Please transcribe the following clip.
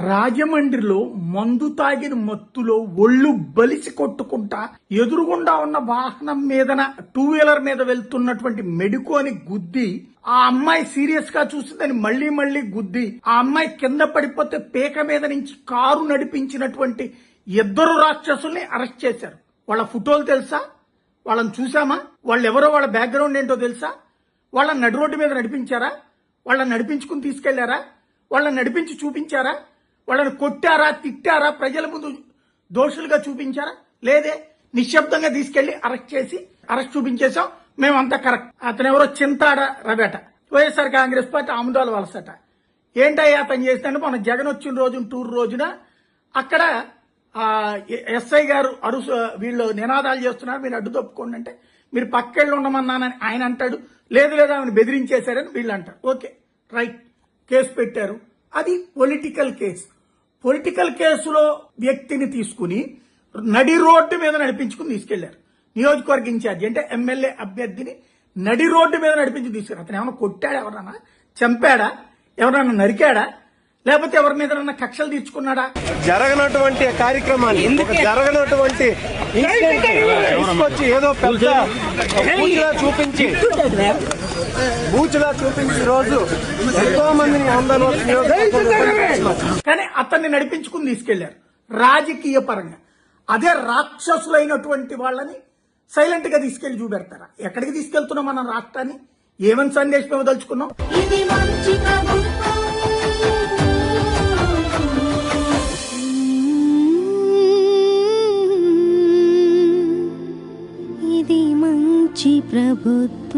రాజమండ్రిలో మందు తాగిన మత్తులో ఒళ్ళు బలిసి కొట్టుకుంటా ఎదురుగుండా ఉన్న వాహనం మీదన 2 వీలర్ మీద వెళ్తున్నటువంటి మెడుకోని గుద్ది ఆ అమ్మాయి సీరియస్ గా చూసిందని మళ్లీ గుద్ది ఆ అమ్మాయి కింద పడిపోతే పీక మీద నుంచి కారు నడిపించినటువంటి 2 రాక్షసుల్ని అరెస్ట్ చేశారు. వాళ్ళ ఫోటోలు తెలుసా? వాళ్ళని చూసామా? వాళ్ళు ఎవరో, వాళ్ళ బ్యాక్గ్రౌండ్ ఏంటో తెలుసా? వాళ్ళని నడి రోడ్డు మీద నడిపించారా? వాళ్ళని నడిపించుకుని తీసుకెళ్లారా? వాళ్ళని నడిపించి చూపించారా? వాళ్ళని కొట్టారా, తిట్టారా, ప్రజల ముందు దోషులుగా చూపించారా? లేదే. నిశ్శబ్దంగా తీసుకెళ్లి అరెస్ట్ చూపించేశాం, మేమంతా కరెక్ట్. అతనెవరో చింతాడ రవేట, వైఎస్ఆర్ కాంగ్రెస్ పార్టీ ఆముదాల వలసట. ఏంటయ్యా అతను చేస్తాడు? మన జగన్ వచ్చిన రోజు టూర్ రోజున అక్కడ ఎస్ఐ గారు వీళ్ళు నినాదాలు చేస్తున్నారు, మీరు అడ్డు తప్పుకోండి అంటే మీరు పక్కెళ్ళు ఉండమన్నానని ఆయన అంటాడు. లేదు ఆమెను బెదిరించేశారని వీళ్ళు అంటారు. ఓకే, రైట్, కేసు పెట్టారు. అది పొలిటికల్ కేసు. పొలిటికల్ కేసులో వ్యక్తిని తీసుకుని నడి రోడ్డు మీద నడిపించుకుని తీసుకెళ్లారు. నియోజకవర్గ ఇన్ఛార్జి అంటే ఎమ్మెల్యే అభ్యర్థిని నడి రోడ్డు మీద నడిపించి తీసుకెళ్లారు. అతను ఏమైనా కొట్టాడా? ఎవరన్నా చంపాడా? ఎవరన్నా నరికాడా? లేకపోతే ఎవరి మీద కక్షలు తీర్చుకున్నాడా? జరగనటువంటి కార్యక్రమాన్ని, జరగనటువంటి తీసుకొచ్చి ఏదో పెద్ద బూచులా చూపించి రోజు ఎంతో మందిని కానీ అతన్ని నడిపించుకుని తీసుకెళ్లారు రాజకీయ పరంగా. అదే రాక్షసులైనటువంటి వాళ్ళని సైలెంట్ గా తీసుకెళ్లి చూపెడతారా? ఎక్కడికి తీసుకెళ్తున్నాం మన రాష్ట్రాన్ని? ఏమని సందేశం ఇవ్వదలుచుకున్నాం? ఇది మంచి ప్రభుత్వం.